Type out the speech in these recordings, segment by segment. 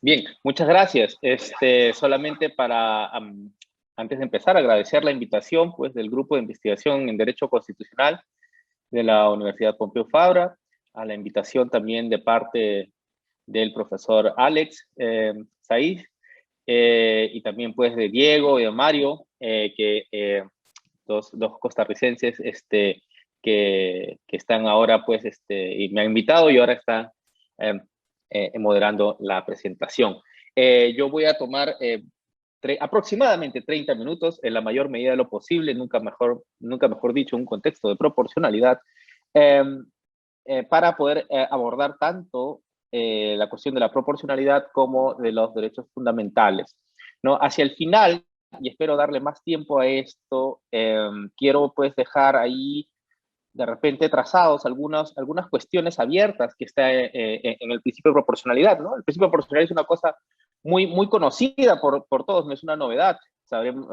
Bien, muchas gracias. Solamente antes de empezar, agradecer la invitación pues, del Grupo de Investigación en Derecho Constitucional de la Universidad Pompeu Fabra, a la invitación también de parte del profesor Alex Saiz, y también pues de Diego y de Mario, dos costarricenses que están ahora pues, y me han invitado y ahora están moderando la presentación. Yo voy a tomar aproximadamente 30 minutos, en la mayor medida de lo posible, nunca mejor dicho, un contexto de proporcionalidad, para poder abordar tanto la cuestión de la proporcionalidad como de los derechos fundamentales, ¿no? Hacia el final, y espero darle más tiempo a esto, quiero pues dejar ahí de repente trazados algunas cuestiones abiertas que está en el principio de proporcionalidad, ¿no? El principio de proporcionalidad es una cosa muy conocida por todos, no es una novedad. Sabremos,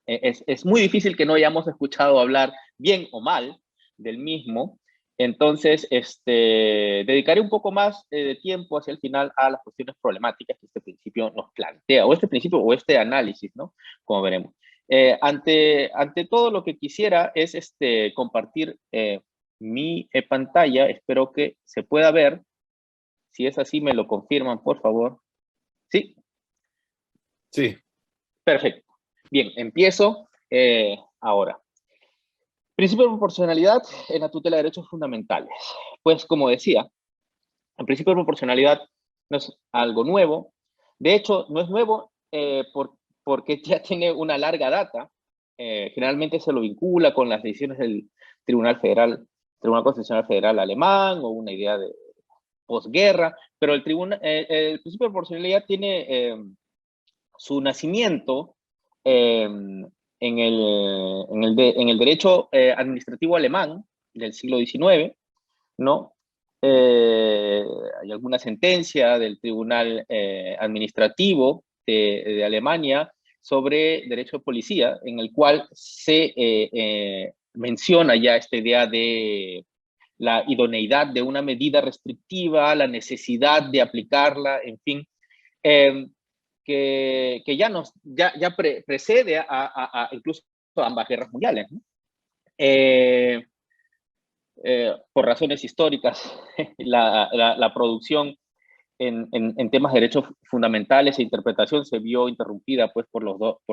es muy difícil que no hayamos escuchado hablar bien o mal del mismo. Entonces, dedicaré un poco más de tiempo hacia el final a las cuestiones problemáticas que este principio nos plantea, o este principio o este análisis, ¿no? Como veremos. Ante todo, lo que quisiera es compartir mi pantalla. Espero que se pueda ver. Si es así, me lo confirman, por favor. ¿Sí? Sí. Perfecto. Bien, empiezo ahora. Principio de proporcionalidad en la tutela de derechos fundamentales. Pues, como decía, el principio de proporcionalidad no es algo nuevo. De hecho, no es nuevo porque ya tiene una larga data. Generalmente se lo vincula con las decisiones del Tribunal Constitucional Federal alemán, o una idea de posguerra, pero el principio de proporcionalidad tiene su nacimiento en el derecho administrativo alemán del siglo XIX, ¿no? Hay alguna sentencia del Tribunal Administrativo de Alemania sobre derecho de policía, en el cual se menciona ya esta idea de la idoneidad de una medida restrictiva, la necesidad de aplicarla, en fin, que ya precede incluso a ambas guerras mundiales, ¿no? Por razones históricas, la producción en temas de derechos fundamentales e interpretación se vio interrumpida pues, por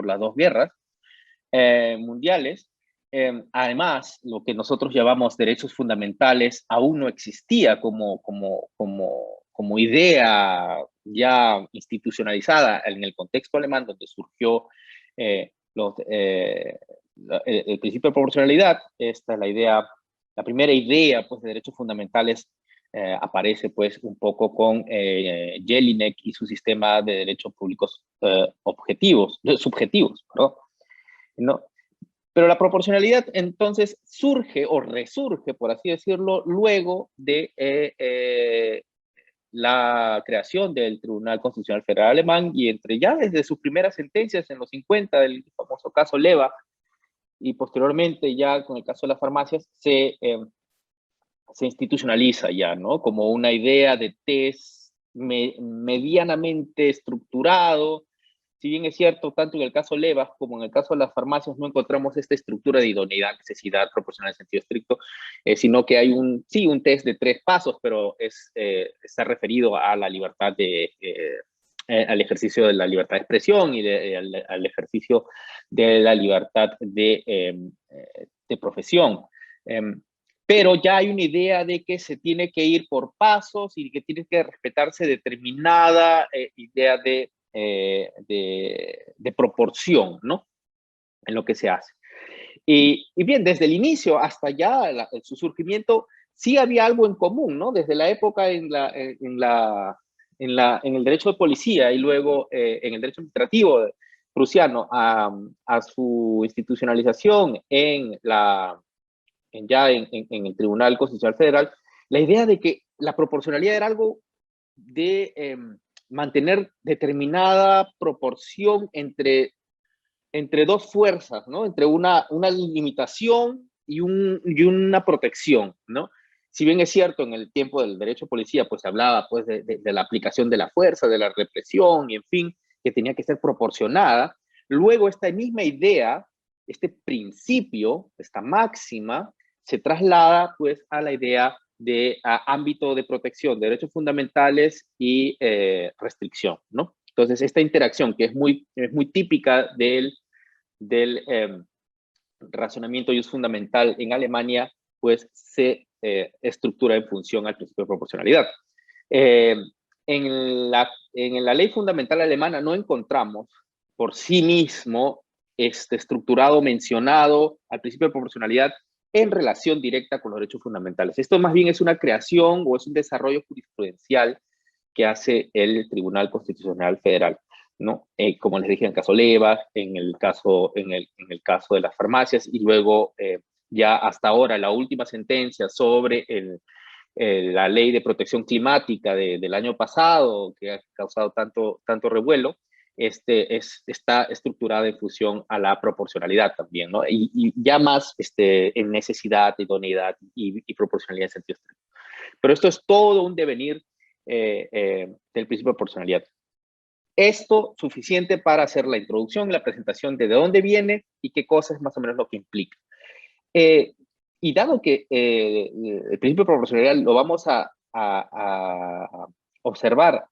las dos guerras mundiales. Además, lo que nosotros llamamos derechos fundamentales aún no existía como idea ya institucionalizada en el contexto alemán, donde surgió el principio de proporcionalidad. Esta es la primera idea pues, de derechos fundamentales. Aparece pues un poco con Jelinek y su sistema de derechos públicos subjetivos, perdón, ¿no? Pero la proporcionalidad entonces surge o resurge, por así decirlo, luego de la creación del Tribunal Constitucional Federal Alemán, y desde sus primeras sentencias en los 50, del famoso caso Leva, y posteriormente ya con el caso de las farmacias, se institucionaliza ya, ¿no? Como una idea de test medianamente estructurado. Si bien es cierto, tanto en el caso Leva como en el caso de las farmacias no encontramos esta estructura de idoneidad, necesidad, proporcional en sentido estricto, sino que hay un test de 3 pasos, pero está referido a la libertad al ejercicio de la libertad de expresión y al ejercicio de la libertad de profesión. Pero ya hay una idea de que se tiene que ir por pasos y que tiene que respetarse determinada idea de proporción, ¿no? En lo que se hace. Y bien, desde el inicio hasta ya su surgimiento, sí había algo en común, ¿no? Desde la época en el derecho de policía y luego en el derecho administrativo prusiano a su institucionalización ya en el Tribunal Constitucional Federal, la idea de que la proporcionalidad era algo de mantener determinada proporción entre dos fuerzas, ¿no? Entre una limitación y una protección, ¿no? si bien es cierto, en el tiempo del derecho de policía, pues se hablaba pues, de la aplicación de la fuerza, de la represión, y en fin, que tenía que ser proporcionada, luego esta misma idea, este principio, esta máxima, se traslada pues a la idea de ámbito de protección, de derechos fundamentales y restricción, ¿no? Entonces, esta interacción que es muy típica del razonamiento y es fundamental en Alemania, pues se estructura en función al principio de proporcionalidad. En la ley fundamental alemana no encontramos por sí mismo estructurado, mencionado al principio de proporcionalidad en relación directa con los derechos fundamentales. Esto más bien es una creación o es un desarrollo jurisprudencial que hace el Tribunal Constitucional Federal, ¿no? Como les dije, en el caso Leva, en el caso de las farmacias, y luego ya hasta ahora la última sentencia sobre la ley de protección climática del año pasado, que ha causado tanto revuelo, está estructurada en función a la proporcionalidad también, ¿no? Y ya más en necesidad, idoneidad y proporcionalidad en sentido estricto. Pero esto es todo un devenir del principio de proporcionalidad. Esto suficiente para hacer la introducción, la presentación de dónde viene y qué cosa es más o menos lo que implica. Y dado que el principio de proporcionalidad lo vamos a observar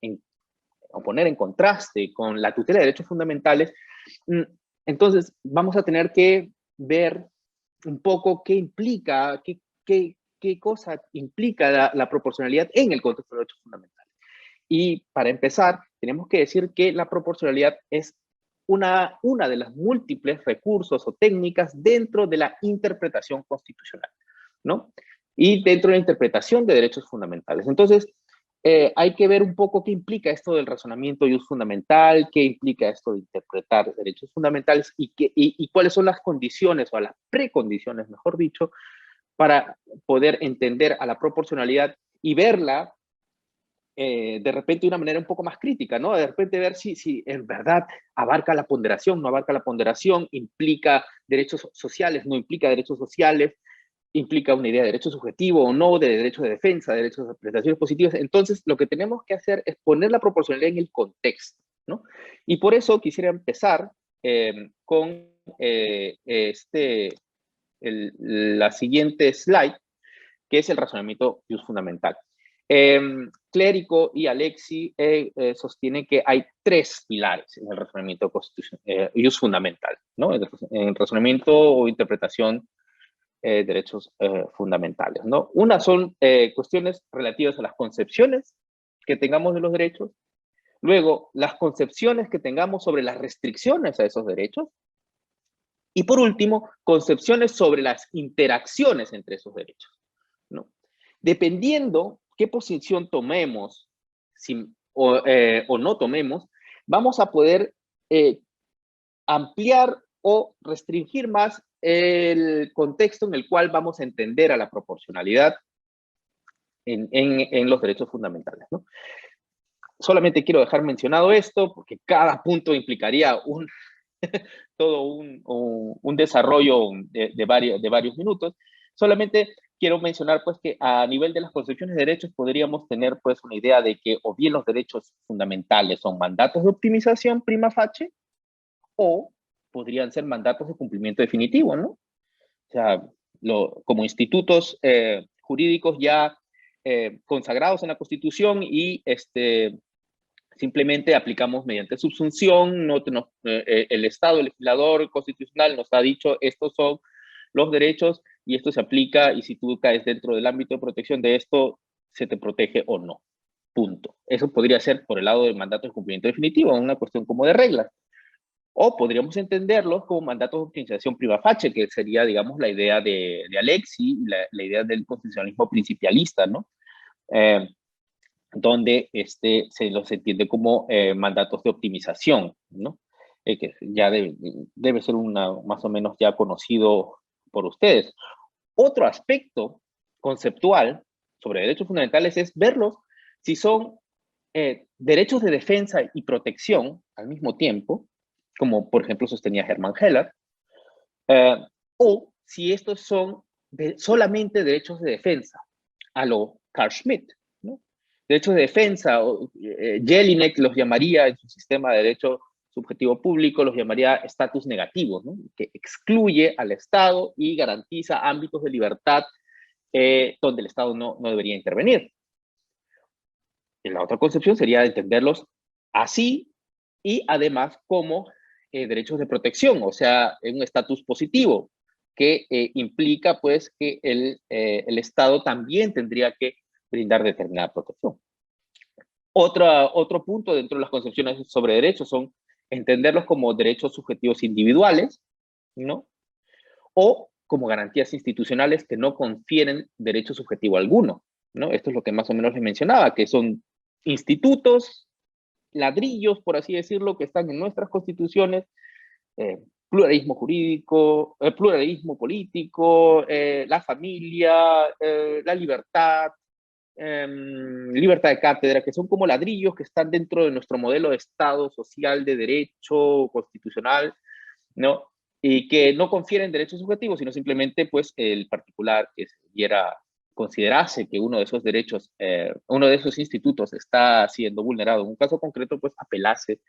o poner en contraste con la tutela de derechos fundamentales, entonces vamos a tener que ver un poco qué implica, qué cosa implica la proporcionalidad en el contexto de derechos fundamentales. Y para empezar, tenemos que decir que la proporcionalidad es una de las múltiples recursos o técnicas dentro de la interpretación constitucional, ¿no? Y dentro de la interpretación de derechos fundamentales. Entonces, hay que ver un poco qué implica esto del razonamiento y uso fundamental, qué implica esto de interpretar derechos fundamentales y cuáles son las condiciones o las precondiciones, mejor dicho, para poder entender a la proporcionalidad y verla de repente de una manera un poco más crítica, ¿no? De repente ver si en verdad abarca la ponderación, no abarca la ponderación, implica derechos sociales, no implica derechos sociales, implica una idea de derecho subjetivo o no, de derecho de defensa, de derechos de prestaciones positivas. Entonces, lo que tenemos que hacer es poner la proporcionalidad en el contexto, ¿no? Y por eso quisiera empezar con la siguiente slide, que es el razonamiento jus fundamental. Clérico y Alexi sostienen que hay tres pilares en el razonamiento jus fundamental, ¿no? En razonamiento o interpretación derechos fundamentales, ¿no? Una son cuestiones relativas a las concepciones que tengamos de los derechos, luego las concepciones que tengamos sobre las restricciones a esos derechos, y por último, concepciones sobre las interacciones entre esos derechos, ¿no? Dependiendo qué posición tomemos o no tomemos, vamos a poder ampliar o restringir más el contexto en el cual vamos a entender a la proporcionalidad en los derechos fundamentales, ¿no? Solamente quiero dejar mencionado esto porque cada punto implicaría todo un desarrollo de varios minutos. Solamente quiero mencionar pues que a nivel de las concepciones de derechos podríamos tener pues una idea de que o bien los derechos fundamentales son mandatos de optimización prima facie o podrían ser mandatos de cumplimiento definitivo, ¿no? O sea, como institutos jurídicos ya consagrados en la Constitución y simplemente aplicamos mediante subsunción, el Estado, el legislador constitucional nos ha dicho estos son los derechos y esto se aplica y si tú caes dentro del ámbito de protección de esto, se te protege o no. Punto. Eso podría ser por el lado del mandato de cumplimiento definitivo, una cuestión como de reglas. O podríamos entenderlos como mandatos de optimización prima facie, que sería, digamos, la idea de Alexi, la idea del constitucionalismo principialista, ¿no? Donde se los entiende como mandatos de optimización, ¿no? Que ya debe ser más o menos ya conocido por ustedes. Otro aspecto conceptual sobre derechos fundamentales es verlos si son derechos de defensa y protección al mismo tiempo, como por ejemplo sostenía Hermann Heller, o si estos son solamente derechos de defensa. a lo Carl Schmitt, ¿no? Derechos de defensa, Jelinek los llamaría en su sistema de derecho subjetivo público, los llamaría estatus negativos, ¿no? Que excluye al Estado y garantiza ámbitos de libertad donde el Estado no debería intervenir. Y la otra concepción sería entenderlos así y además como derechos de protección, o sea, en un estatus positivo, que implica pues que el Estado también tendría que brindar determinada protección. Otro punto dentro de las concepciones sobre derechos son entenderlos como derechos subjetivos individuales, ¿no? O como garantías institucionales que no confieren derecho subjetivo alguno, ¿no? Esto es lo que más o menos les mencionaba, que son institutos, ladrillos, por así decirlo, que están en nuestras constituciones, pluralismo jurídico, pluralismo político, la familia, la libertad, libertad de cátedra, que son como ladrillos que están dentro de nuestro modelo de Estado social, de derecho constitucional, ¿no? Y que no confieren derechos subjetivos, sino simplemente pues el particular que considerase que uno de esos derechos, uno de esos institutos está siendo vulnerado en un caso concreto, pues apelase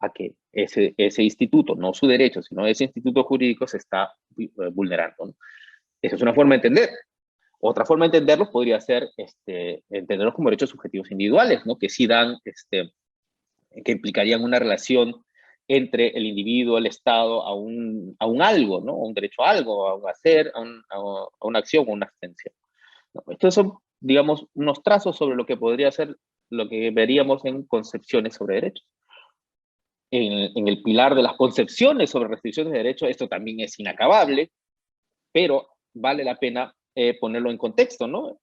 a que ese instituto, no su derecho, sino ese instituto jurídico se está vulnerando, ¿no? Esa es una forma de entender. Otra forma de entenderlos podría ser entenderlos como derechos subjetivos individuales, ¿no? Que sí dan, que implicarían una relación entre el individuo, el Estado, a un algo, ¿no? A un derecho a algo, a un hacer, a una acción o una abstención, ¿no? Estos son, digamos, unos trazos sobre lo que podría ser lo que veríamos en concepciones sobre derechos. En el pilar de las concepciones sobre restricciones de derechos, esto también es inacabable, pero vale la pena ponerlo en contexto, ¿no?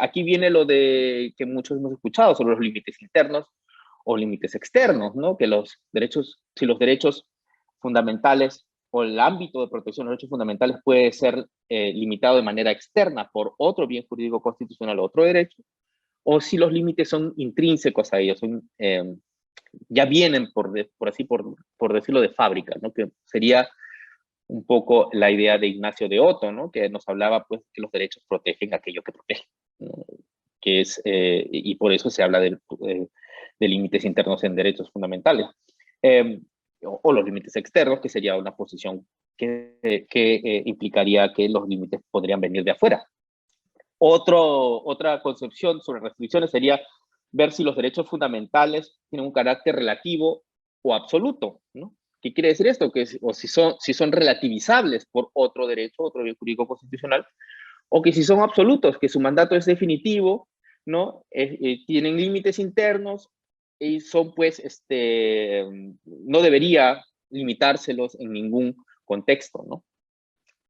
Aquí viene lo de que muchos hemos escuchado sobre los límites internos o límites externos, ¿no? Que los derechos, si los derechos fundamentales o el ámbito de protección de los derechos fundamentales puede ser limitado de manera externa por otro bien jurídico constitucional o otro derecho, o si los límites son intrínsecos a ellos, son, ya vienen, por decirlo, de fábrica, ¿no? Que sería un poco la idea de Ignacio de Otto, ¿no? Que nos hablaba pues que los derechos protegen aquello que protege, ¿no? Que es, y por eso se habla de límites internos en derechos fundamentales, o los límites externos, que sería una posición que implicaría que los límites podrían venir de afuera. Otra concepción sobre restricciones sería ver si los derechos fundamentales tienen un carácter relativo o absoluto, ¿no? ¿Qué quiere decir esto? Que o si son relativizables por otro derecho, otro bien jurídico constitucional, o que si son absolutos, que su mandato es definitivo, ¿no? Tienen límites internos y son, pues, no debería limitárselos en ningún contexto, ¿no?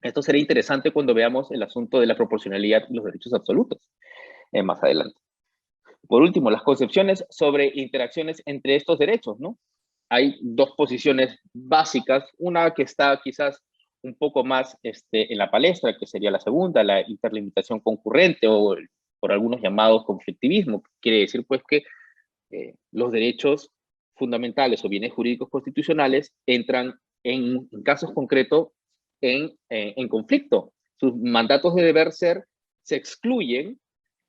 Esto sería interesante cuando veamos el asunto de la proporcionalidad y los derechos absolutos más adelante. Por último, las concepciones sobre interacciones entre estos derechos, ¿no? Hay dos posiciones básicas, una que está quizás un poco más en la palestra, que sería la segunda, la interlimitación concurrente o por algunos llamados conflictivismo. Quiere decir pues que los derechos fundamentales o bienes jurídicos constitucionales entran en casos concretos en conflicto. Sus mandatos de deber ser se excluyen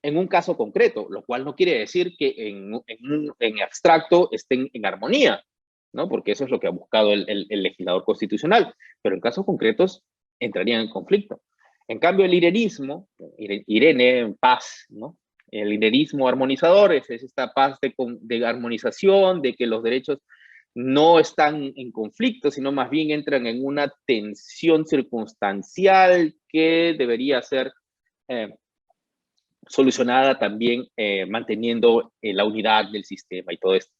en un caso concreto, lo cual no quiere decir que en abstracto estén en armonía, ¿no? Porque eso es lo que ha buscado el legislador constitucional, pero en casos concretos entrarían en conflicto. En cambio, el irenismo, Irene, paz, ¿no? El irenismo armonizador es esta paz de armonización, de que los derechos no están en conflicto, sino más bien entran en una tensión circunstancial que debería ser solucionada también manteniendo la unidad del sistema y todo esto.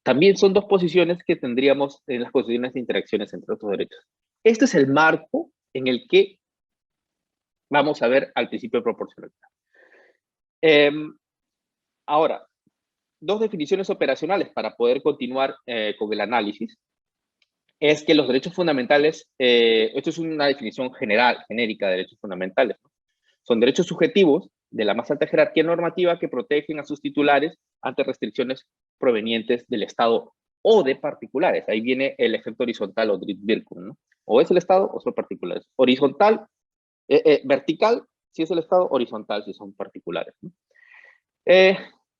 También son dos posiciones que tendríamos en las condiciones de interacciones entre otros derechos. Este es el marco en el que vamos a ver al principio de proporcionalidad. Ahora, dos definiciones operacionales para poder continuar con el análisis. Es que los derechos fundamentales, esto es una definición genérica de derechos fundamentales, ¿no? Son derechos subjetivos de la más alta jerarquía normativa que protegen a sus titulares ante restricciones provenientes del Estado o de particulares. Ahí viene el efecto horizontal o Drittwirkung, ¿no? O es el Estado o son particulares. Horizontal, vertical, si es el Estado, horizontal si son particulares, ¿no?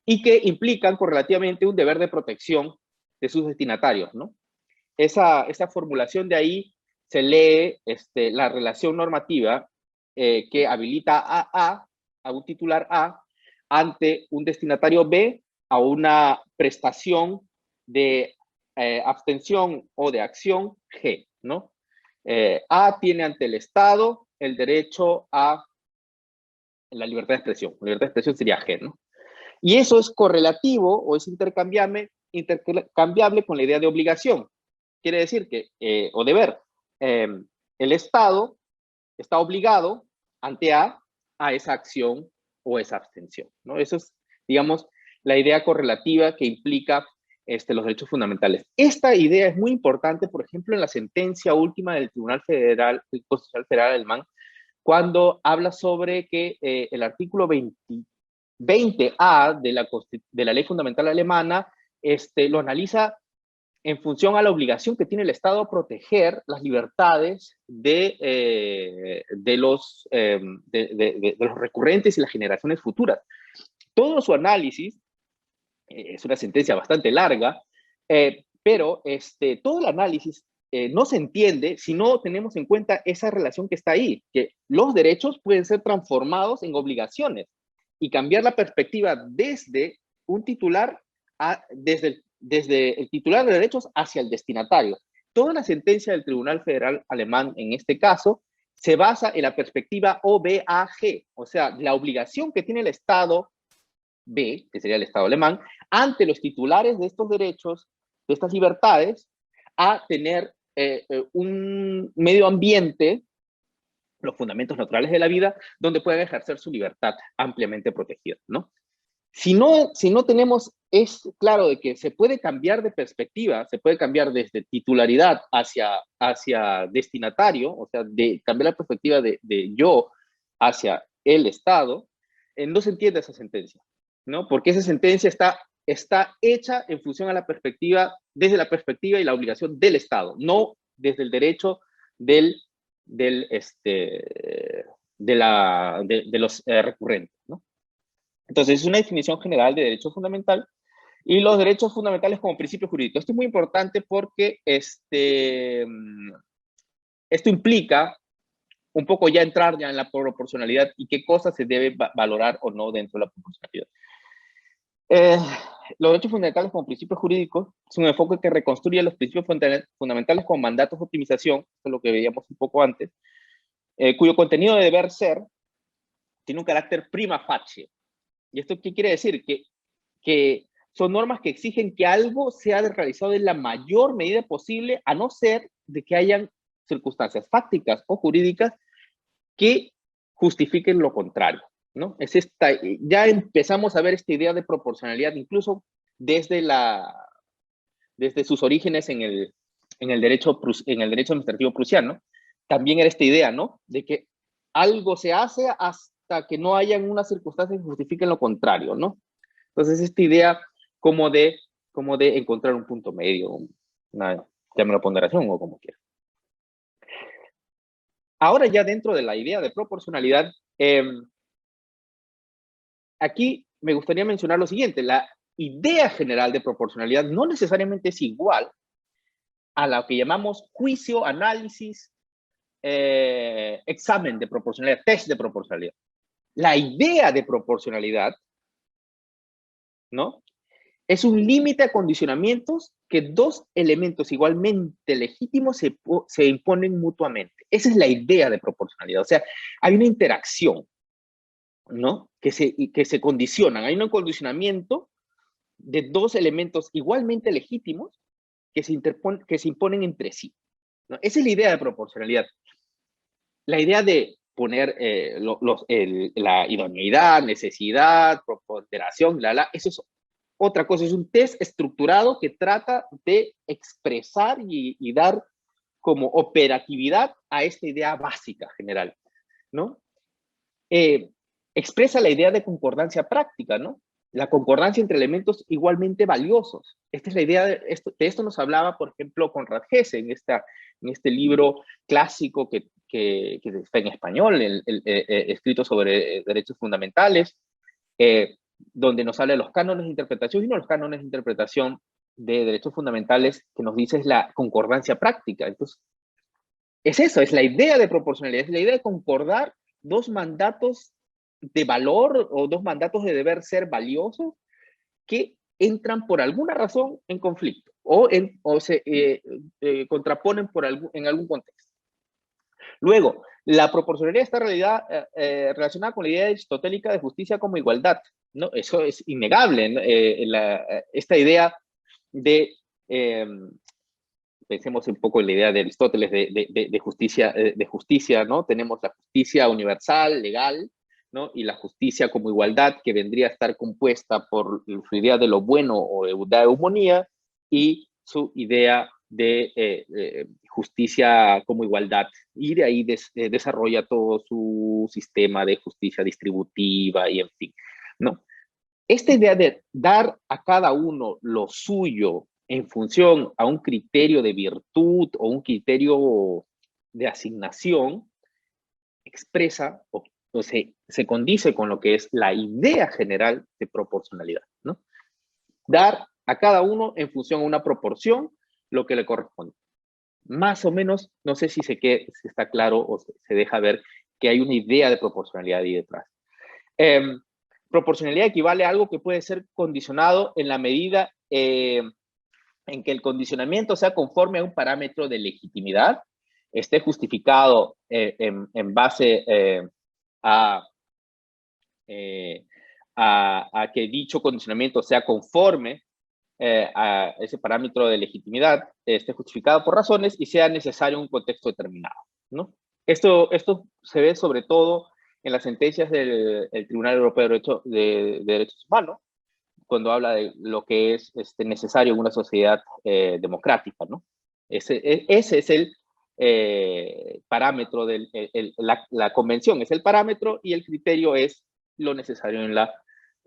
Y que implican correlativamente un deber de protección de sus destinatarios, ¿no? Esa formulación de ahí se lee la relación normativa que habilita a un titular A ante un destinatario B a una prestación de abstención o de acción G, ¿no? A tiene ante el Estado el derecho a la libertad de expresión. La libertad de expresión sería G, ¿no? Y eso es correlativo o es intercambiable con la idea de obligación. Quiere decir que, o deber, el Estado está obligado ante a esa acción o esa abstención, ¿no? Eso es, digamos, la idea correlativa que implica los derechos fundamentales. Esta idea es muy importante, por ejemplo, en la sentencia última del Tribunal Federal, el Constitucional Federal Alemán, cuando habla sobre que el artículo 20A de la Ley Fundamental Alemana lo analiza en función a la obligación que tiene el Estado a proteger las libertades de los recurrentes y las generaciones futuras. Todo su análisis, es una sentencia bastante larga, pero todo el análisis no se entiende si no tenemos en cuenta esa relación que está ahí, que los derechos pueden ser transformados en obligaciones y cambiar la perspectiva desde un titular, desde el titular de derechos hacia el destinatario. Toda la sentencia del Tribunal Federal Alemán, en este caso, se basa en la perspectiva OBAG, o sea, la obligación que tiene el Estado B, que sería el Estado alemán, ante los titulares de estos derechos, de estas libertades, a tener un medio ambiente, los fundamentos naturales de la vida, donde puedan ejercer su libertad ampliamente protegida, ¿no? Si no tenemos, es claro de que se puede cambiar de perspectiva, se puede cambiar desde titularidad hacia destinatario, o sea, de cambiar la perspectiva de yo hacia el Estado, no se entiende esa sentencia, ¿no? Porque esa sentencia está hecha en función a la perspectiva, desde la perspectiva y la obligación del Estado, no desde el derecho de los recurrentes, ¿no? Entonces, es una definición general de derecho fundamental y los derechos fundamentales como principio jurídico. Esto es muy importante porque esto implica un poco ya entrar ya en la proporcionalidad y qué cosas se debe valorar o no dentro de la proporcionalidad. Los derechos fundamentales como principios jurídicos es un enfoque que reconstruye los principios fundamentales como mandatos de optimización, esto es lo que veíamos un poco antes, cuyo contenido de deber ser tiene un carácter prima facie. ¿Y esto qué quiere decir? Que son normas que exigen que algo sea realizado en la mayor medida posible, a no ser de que hayan circunstancias fácticas o jurídicas que justifiquen lo contrario, ¿no? Ya empezamos a ver esta idea de proporcionalidad, incluso desde sus orígenes en el derecho administrativo prusiano. También era esta idea, ¿no? De que algo se hace hasta que no hayan unas circunstancias que justifiquen lo contrario, ¿no? Entonces, esta idea como de encontrar un punto medio, llámalo ponderación o como quiera. Ahora ya dentro de la idea de proporcionalidad, aquí me gustaría mencionar lo siguiente. La idea general de proporcionalidad no necesariamente es igual a lo que llamamos juicio, análisis, examen de proporcionalidad, test de proporcionalidad. La idea de proporcionalidad, ¿no?, es un límite a condicionamientos que dos elementos igualmente legítimos se imponen mutuamente. Esa es la idea de proporcionalidad. O sea, hay una interacción, ¿no?, que se condicionan. Hay un condicionamiento de dos elementos igualmente legítimos que se imponen entre sí, ¿no? Esa es la idea de proporcionalidad. La idea de poner la idoneidad, necesidad, ponderación, eso es otra cosa, es un test estructurado que trata de expresar y dar como operatividad a esta idea básica general, ¿no? Expresa la idea de concordancia práctica, ¿no? la concordancia entre elementos igualmente valiosos. Esta es la idea, de esto nos hablaba, por ejemplo, Conrad Hesse en este libro clásico que está en español, escrito sobre derechos fundamentales, donde nos habla de los cánones de interpretación y no los cánones de interpretación de derechos fundamentales, que nos dice es la concordancia práctica. Entonces, es eso, es la idea de proporcionalidad, es la idea de concordar dos mandatos de valor o dos mandatos de deber ser valiosos que entran por alguna razón en conflicto o se contraponen en algún contexto. Luego, la proporcionalidad está relacionada con la idea aristotélica de justicia como igualdad, ¿no? Eso es innegable, ¿no? Esta idea de, pensemos un poco en la idea de Aristóteles de justicia, ¿no? Tenemos la justicia universal, legal, ¿no? Y la justicia como igualdad, que vendría a estar compuesta por su idea de lo bueno o de eumonía y su idea de justicia como igualdad. Y de ahí desarrolla todo su sistema de justicia distributiva y en fin, ¿no? Esta idea de dar a cada uno lo suyo en función a un criterio de virtud o un criterio de asignación expresa o se condice con lo que es la idea general de proporcionalidad, ¿no? Dar a cada uno en función a una proporción lo que le corresponde. Más o menos, no sé si está claro o se deja ver que hay una idea de proporcionalidad ahí detrás. Proporcionalidad equivale a algo que puede ser condicionado en la medida en que el condicionamiento sea conforme a un parámetro de legitimidad, esté justificado en base a que dicho condicionamiento sea conforme a ese parámetro de legitimidad, esté justificado por razones y sea necesario un contexto determinado, ¿no? Esto se ve sobre todo en las sentencias del Tribunal Europeo de Derechos Humanos, cuando habla de lo que es necesario en una sociedad democrática, ¿no? Ese es el parámetro, la convención es el parámetro y el criterio es lo necesario en la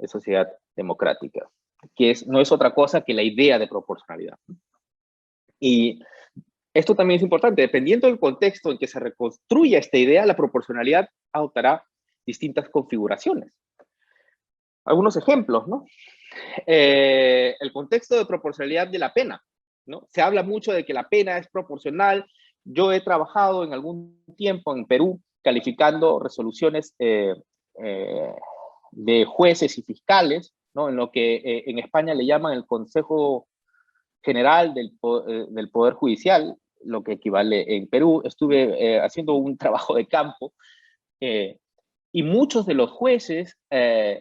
sociedad democrática, que no es otra cosa que la idea de proporcionalidad. Y esto también es importante, dependiendo del contexto en que se reconstruya esta idea, la proporcionalidad adoptará distintas configuraciones. Algunos ejemplos, ¿no? El contexto de proporcionalidad de la pena, ¿no? Se habla mucho de que la pena es proporcional. Yo he trabajado en algún tiempo en Perú calificando resoluciones de jueces y fiscales, ¿no? En lo que en España le llaman el Consejo General del Poder Judicial, lo que equivale en Perú. Estuve haciendo un trabajo de campo y muchos de los jueces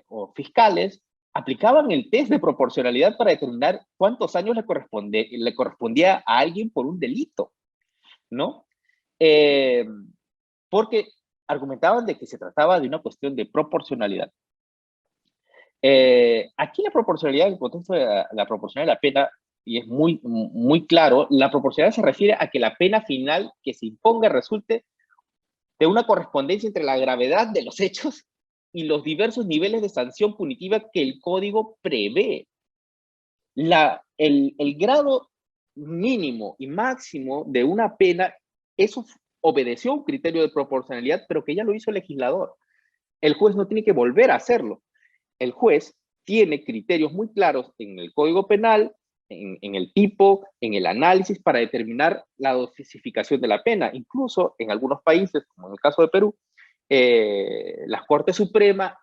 o fiscales aplicaban el test de proporcionalidad para determinar cuántos años le correspondía a alguien por un delito, ¿no? Porque argumentaban de que se trataba de una cuestión de proporcionalidad. Aquí la proporcionalidad, en el contexto de la proporcionalidad de la pena, y es muy, muy claro, la proporcionalidad se refiere a que la pena final que se imponga resulte de una correspondencia entre la gravedad de los hechos y los diversos niveles de sanción punitiva que el código prevé. El grado mínimo y máximo de una pena, eso obedeció a un criterio de proporcionalidad, pero que ya lo hizo el legislador. El juez no tiene que volver a hacerlo. El juez tiene criterios muy claros en el Código Penal, en el tipo, en el análisis para determinar la dosificación de la pena. Incluso en algunos países, como en el caso de Perú, la Corte Suprema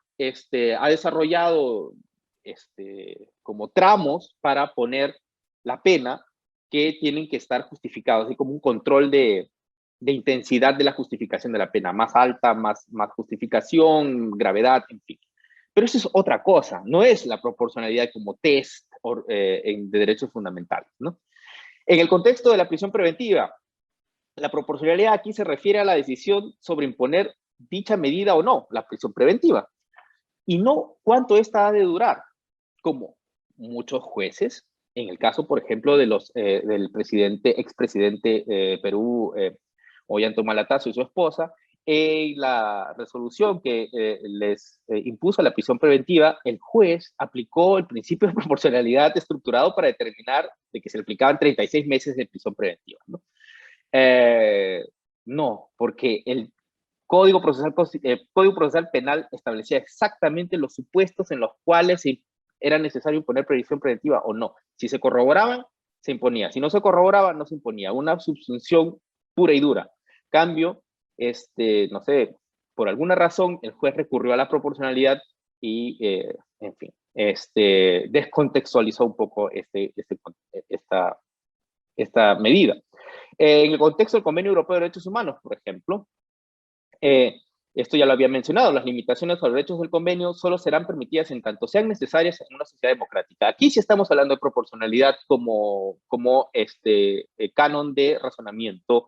ha desarrollado como tramos para poner la pena que tienen que estar justificados, así como un control de intensidad de la justificación de la pena, más alta, más justificación, gravedad, en fin. Pero eso es otra cosa, no es la proporcionalidad como test de derechos fundamentales, ¿no? En el contexto de la prisión preventiva, la proporcionalidad aquí se refiere a la decisión sobre imponer dicha medida o no, la prisión preventiva, y no cuánto esta ha de durar, como muchos jueces, en el caso, por ejemplo, del expresidente Perú, Ollanta Humala Tasso y su esposa, en la resolución que les impuso la prisión preventiva, el juez aplicó el principio de proporcionalidad estructurado para determinar de que se le aplicaban 36 meses de prisión preventiva, ¿no? No, porque el Código Procesal Penal establecía exactamente los supuestos en los cuales era necesario imponer prisión preventiva o no. Si se corroboraban, se imponía. Si no se corroboraba, no se imponía. Una subsunción pura y dura. Cambio, no sé, por alguna razón, el juez recurrió a la proporcionalidad y, en fin, descontextualizó un poco esta medida. En el contexto del Convenio Europeo de Derechos Humanos, por ejemplo, esto ya lo había mencionado, las limitaciones a los derechos del convenio solo serán permitidas en tanto sean necesarias en una sociedad democrática. Aquí sí estamos hablando de proporcionalidad como canon de razonamiento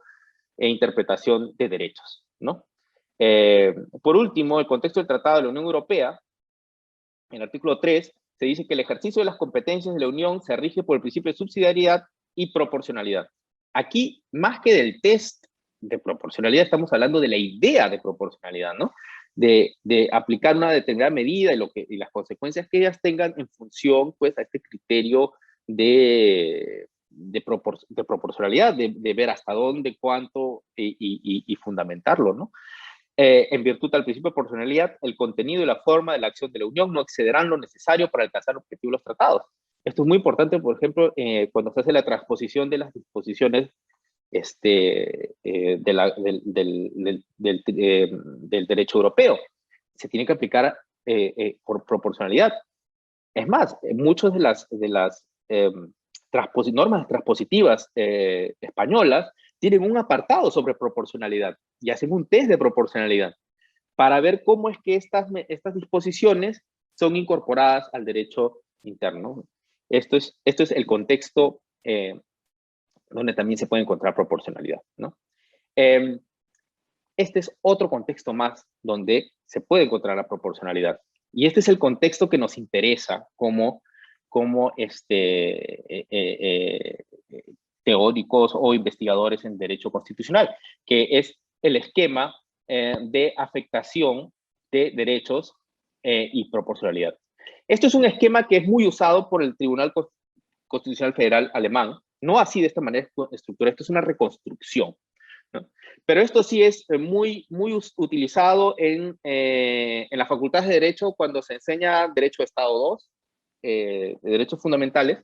e interpretación de derechos, ¿no? Por último, el contexto del Tratado de la Unión Europea, en el artículo 3, se dice que el ejercicio de las competencias de la Unión se rige por el principio de subsidiariedad y proporcionalidad. Aquí, más que del test de proporcionalidad, estamos hablando de la idea de proporcionalidad, ¿no? De aplicar una determinada medida y las consecuencias que ellas tengan en función, pues, a este criterio de proporcionalidad, de ver hasta dónde, cuánto y fundamentarlo, ¿no? En virtud del principio de proporcionalidad, el contenido y la forma de la acción de la Unión no excederán lo necesario para alcanzar el objetivo de los tratados. Esto es muy importante, por ejemplo, cuando se hace la transposición de las disposiciones del derecho europeo. Se tiene que aplicar por proporcionalidad. Es más, muchas de las normas transpositivas españolas tienen un apartado sobre proporcionalidad y hacen un test de proporcionalidad para ver cómo es que estas disposiciones son incorporadas al derecho interno. Esto es el contexto donde también se puede encontrar proporcionalidad, ¿no? Este es otro contexto más donde se puede encontrar la proporcionalidad. Y este es el contexto que nos interesa como teóricos o investigadores en derecho constitucional, que es el esquema de afectación de derechos y proporcionalidad. Esto es un esquema que es muy usado por el Tribunal Constitucional Federal alemán, no así de esta manera estructurada, esto es una reconstrucción, ¿no? Pero esto sí es muy utilizado en las facultades de Derecho cuando se enseña Derecho de Estado 2, de Derechos Fundamentales,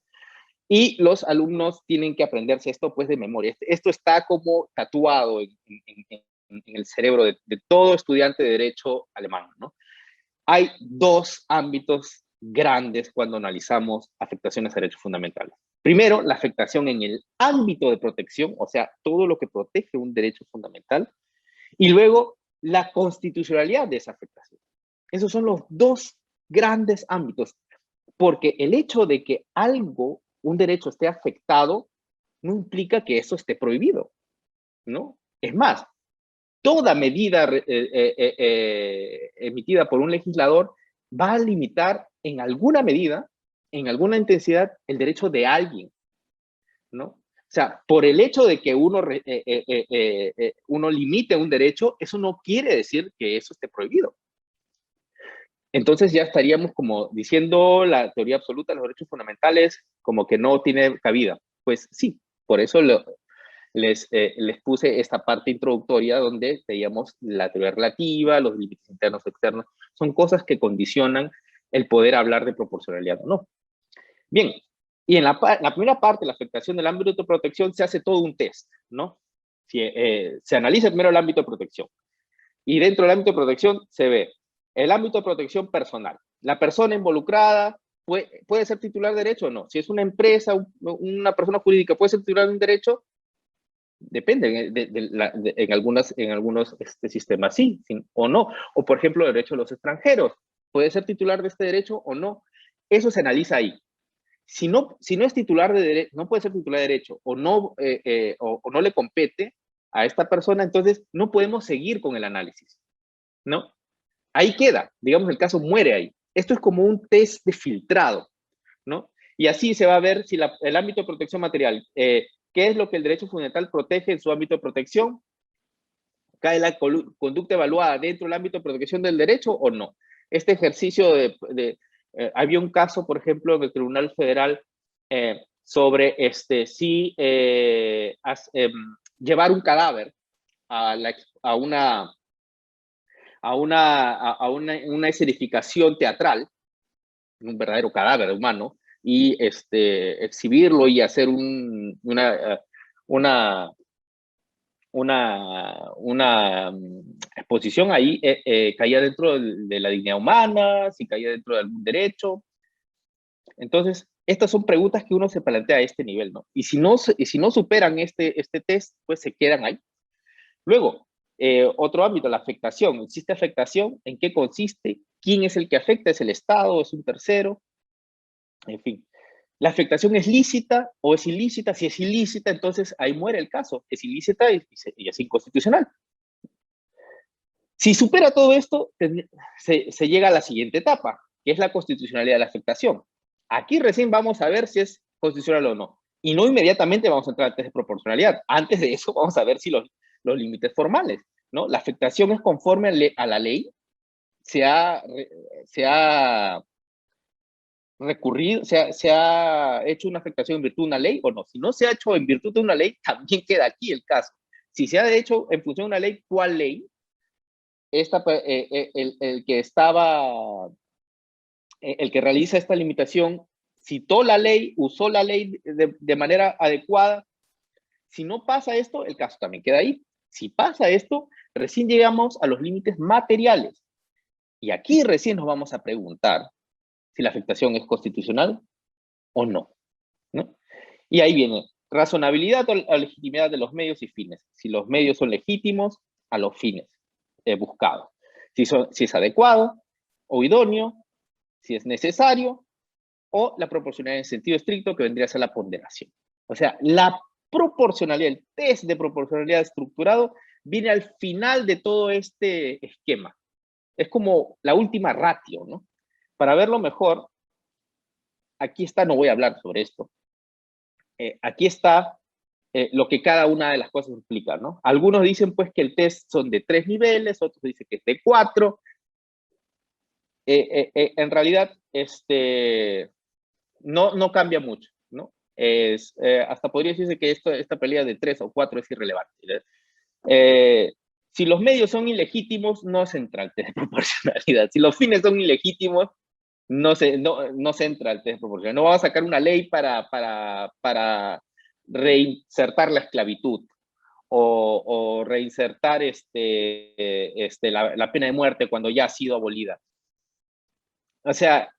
y los alumnos tienen que aprenderse esto pues de memoria. Esto está como tatuado en el cerebro de todo estudiante de Derecho alemán, ¿no? Hay dos ámbitos grandes cuando analizamos afectaciones a derechos fundamentales. Primero, la afectación en el ámbito de protección, o sea, todo lo que protege un derecho fundamental, y luego la constitucionalidad de esa afectación. Esos son los dos grandes ámbitos, porque el hecho de que un derecho esté afectado, no implica que eso esté prohibido, ¿no? Es más, toda medida emitida por un legislador va a limitar en alguna medida, en alguna intensidad, el derecho de alguien, ¿no? O sea, por el hecho de que uno limite un derecho, eso no quiere decir que eso esté prohibido. Entonces ya estaríamos como diciendo la teoría absoluta de los derechos fundamentales como que no tiene cabida. Pues sí, por eso les puse esta parte introductoria donde veíamos la teoría relativa, los límites internos y externos. Son cosas que condicionan el poder hablar de proporcionalidad o no. Bien, y en la primera parte, la afectación del ámbito de protección, se hace todo un test, ¿no? Se analiza primero el ámbito de protección. Y dentro del ámbito de protección se ve el ámbito de protección personal. La persona involucrada puede ser titular de derecho o no. Si es una empresa, una persona jurídica, ¿puede ser titular de un derecho? Depende, en algunos sistemas sí o no. O por ejemplo, el derecho de los extranjeros. ¿Puede ser titular de este derecho o no? Eso se analiza ahí. Si no es titular de derecho, no puede ser titular de derecho o no le compete a esta persona, entonces no podemos seguir con el análisis, ¿no? Ahí queda, digamos, el caso muere ahí. Esto es como un test de filtrado, ¿no? Y así se va a ver si el ámbito de protección material, ¿qué es lo que el derecho fundamental protege en su ámbito de protección? ¿Cae la conducta evaluada dentro del ámbito de protección del derecho o no? Este ejercicio había un caso, por ejemplo, en el Tribunal Federal sobre si llevar un cadáver a una escenificación teatral, un verdadero cadáver humano, y exhibirlo y hacer una exposición ahí, caía dentro de la dignidad humana, si caía dentro de algún derecho. Entonces, estas son preguntas que uno se plantea a este nivel, ¿no? Y si no superan este test, pues se quedan ahí. Luego, otro ámbito, la afectación. ¿Existe afectación? ¿En qué consiste? ¿Quién es el que afecta? ¿Es el Estado? ¿Es un tercero? En fin. ¿La afectación es lícita o es ilícita? Si es ilícita, entonces ahí muere el caso. Es ilícita y es inconstitucional. Si supera todo esto, se llega a la siguiente etapa, que es la constitucionalidad de la afectación. Aquí recién vamos a ver si es constitucional o no. Y no inmediatamente vamos a entrar al test de proporcionalidad. Antes de eso vamos a ver si los límites formales, ¿no? La afectación es conforme a la ley, se ha recurrido, se ha hecho una afectación en virtud de una ley o no. Si no se ha hecho en virtud de una ley, también queda aquí el caso. Si se ha hecho en función de una ley, ¿cuál ley? El que realiza esta limitación citó la ley, usó la ley de manera adecuada. Si no pasa esto, el caso también queda ahí. Si pasa esto, recién llegamos a los límites materiales. Y aquí recién nos vamos a preguntar si la afectación es constitucional o no, ¿no? Y ahí viene razonabilidad o legitimidad de los medios y fines. Si los medios son legítimos a los fines buscados. Si es adecuado o idóneo, si es necesario, o la proporcionalidad en sentido estricto, que vendría a ser la ponderación. O sea, la proporcionalidad, el test de proporcionalidad estructurado, viene al final de todo este esquema. Es como la última ratio, ¿no? Para verlo mejor, aquí está, no voy a hablar sobre esto. Aquí está lo que cada una de las cosas implica, ¿no? Algunos dicen pues que el test son de 3 niveles, otros dicen que es de 4. En realidad, no cambia mucho, ¿no? Hasta podría decirse que esta pelea de 3 o 4 es irrelevante. Si los medios son ilegítimos, no se entra al test de proporcionalidad. Si los fines son ilegítimos, no se entra al test de proporcionalidad. No vamos a sacar una ley para reinsertar la esclavitud o reinsertar la pena de muerte cuando ya ha sido abolida. O sea,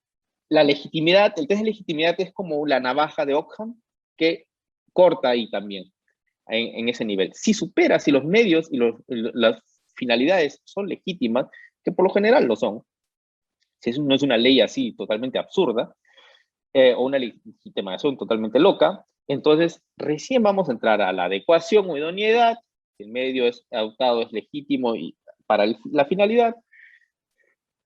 la legitimidad, el test de legitimidad es como la navaja de Ockham que corta ahí también, en ese nivel. Si supera, si los medios y las finalidades son legítimas, que por lo general lo son, si no es una ley así totalmente absurda, o una legitimación totalmente loca, entonces recién vamos a entrar a la adecuación o idoneidad, si el medio es adoptado, es legítimo y para la finalidad,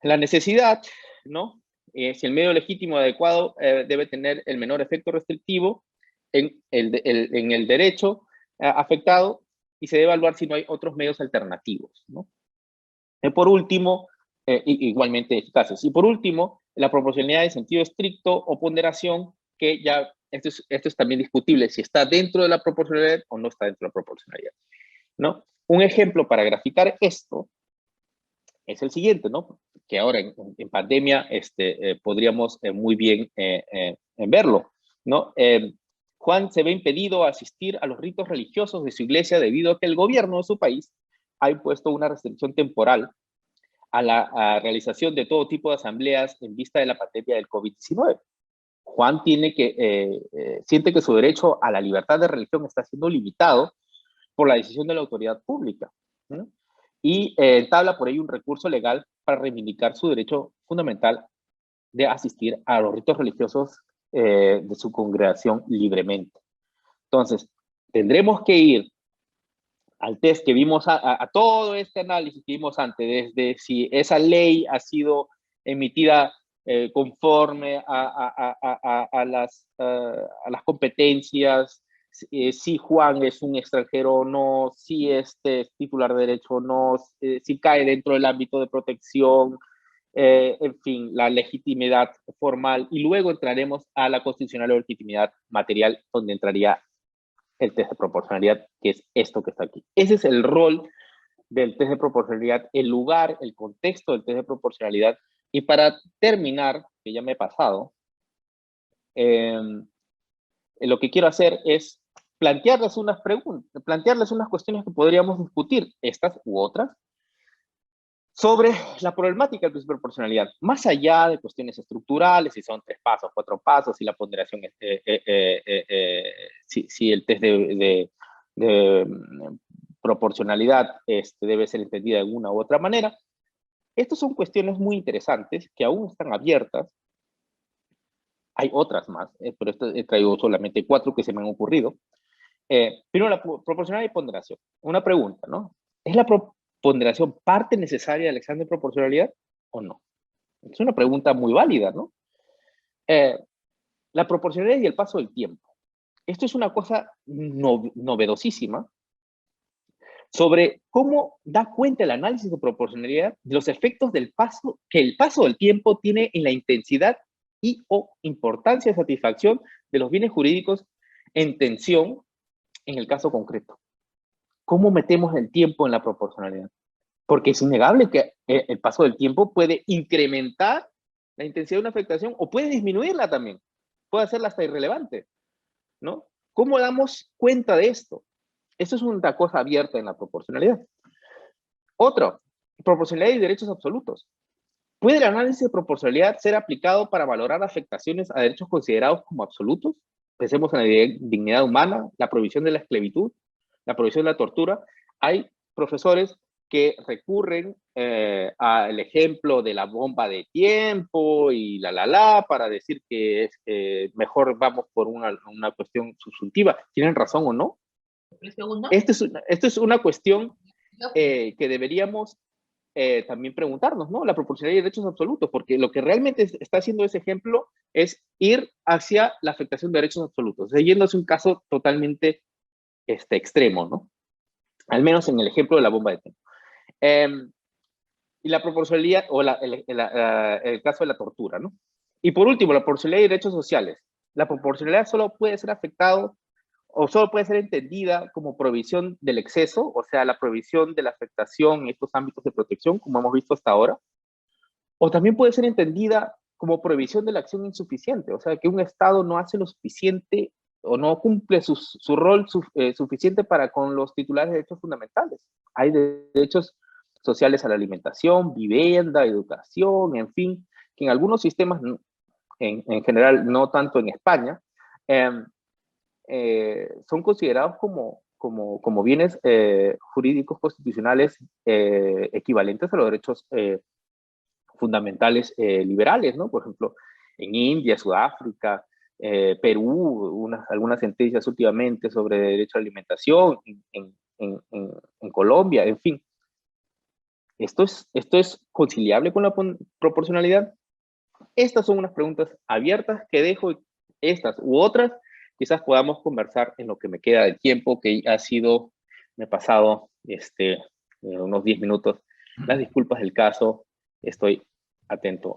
la necesidad, ¿no? Si el medio legítimo adecuado debe tener el menor efecto restrictivo en el derecho afectado y se debe evaluar si no hay otros medios alternativos, ¿no? Por último, igualmente eficaces. Y por último, la proporcionalidad de sentido estricto o ponderación, que ya esto es también discutible, si está dentro de la proporcionalidad o no está dentro de la proporcionalidad, ¿no? Un ejemplo para graficar esto es el siguiente, ¿no? Que ahora en pandemia podríamos muy bien verlo, ¿no? Juan se ve impedido a asistir a los ritos religiosos de su iglesia debido a que el gobierno de su país ha impuesto una restricción temporal a la realización de todo tipo de asambleas en vista de la pandemia del COVID-19. Juan siente que su derecho a la libertad de religión está siendo limitado por la decisión de la autoridad pública, ¿no? Y entabla por ello un recurso legal para reivindicar su derecho fundamental de asistir a los ritos religiosos de su congregación libremente. Entonces, tendremos que ir al test que vimos, a todo este análisis que vimos antes, desde si esa ley ha sido emitida conforme a las competencias, si Juan es un extranjero o no, si este es titular de derecho o no, si cae dentro del ámbito de protección, en fin, la legitimidad formal, y luego entraremos a la constitucional o legitimidad material, donde entraría el test de proporcionalidad, que es esto que está aquí. Ese es el rol del test de proporcionalidad, el lugar, el contexto del test de proporcionalidad. Y para terminar, que ya me he pasado, lo que quiero hacer es plantearles unas preguntas, plantearles unas cuestiones que podríamos discutir, estas u otras, sobre la problemática de proporcionalidad, más allá de cuestiones estructurales, si son 3 pasos, 4 pasos, si la ponderación, si el test de proporcionalidad debe ser entendida de una u otra manera. Estas son cuestiones muy interesantes que aún están abiertas. Hay otras más, pero he traído solamente 4 que se me han ocurrido. Primero, la proporcionalidad y ponderación. Una pregunta, ¿no? ¿Es la ponderación parte necesaria del examen de proporcionalidad o no? Es una pregunta muy válida, ¿no? La proporcionalidad y el paso del tiempo. Esto es una cosa novedosísima sobre cómo da cuenta el análisis de proporcionalidad de los efectos del paso, que el paso del tiempo tiene en la intensidad y o importancia de satisfacción de los bienes jurídicos en tensión en el caso concreto. ¿Cómo metemos el tiempo en la proporcionalidad? Porque es innegable que el paso del tiempo puede incrementar la intensidad de una afectación o puede disminuirla también. Puede hacerla hasta irrelevante, ¿no? ¿Cómo damos cuenta de esto? Eso es una cosa abierta en la proporcionalidad. Otro, proporcionalidad y derechos absolutos. ¿Puede el análisis de proporcionalidad ser aplicado para valorar afectaciones a derechos considerados como absolutos? Pensemos en la dignidad humana, la prohibición de la esclavitud, la prohibición de la tortura. Hay profesores que recurren al ejemplo de la bomba de tiempo y para decir que mejor vamos por una cuestión subsuntiva. ¿Tienen razón o no? Esto es una cuestión que deberíamos también preguntarnos, ¿no? La proporcionalidad de derechos absolutos, porque lo que realmente está haciendo ese ejemplo es ir hacia la afectación de derechos absolutos, yendo hacia un caso totalmente extremo, ¿no? Al menos en el ejemplo de la bomba de tiempo. Y la proporcionalidad, o el caso de la tortura, ¿no? Y por último, la proporcionalidad de derechos sociales. La proporcionalidad solo puede ser afectado o solo puede ser entendida como provisión del exceso, o sea, la provisión de la afectación en estos ámbitos de protección, como hemos visto hasta ahora, o también puede ser entendida como provisión de la acción insuficiente, o sea, que un Estado no hace lo suficiente o no cumple su rol suficiente para con los titulares de derechos fundamentales. Hay derechos sociales a la alimentación, vivienda, educación, en fin, que en algunos sistemas, en general, no tanto en España, son considerados como bienes jurídicos constitucionales equivalentes a los derechos fundamentales liberales, ¿no? Por ejemplo, en India, Sudáfrica, Perú, algunas sentencias últimamente sobre derecho a la alimentación, en Colombia, en fin. ¿Esto es conciliable con la proporcionalidad? Estas son unas preguntas abiertas que dejo, estas u otras, quizás podamos conversar en lo que me queda de tiempo, que ha sido, me he pasado unos 10 minutos. Las disculpas del caso, estoy atento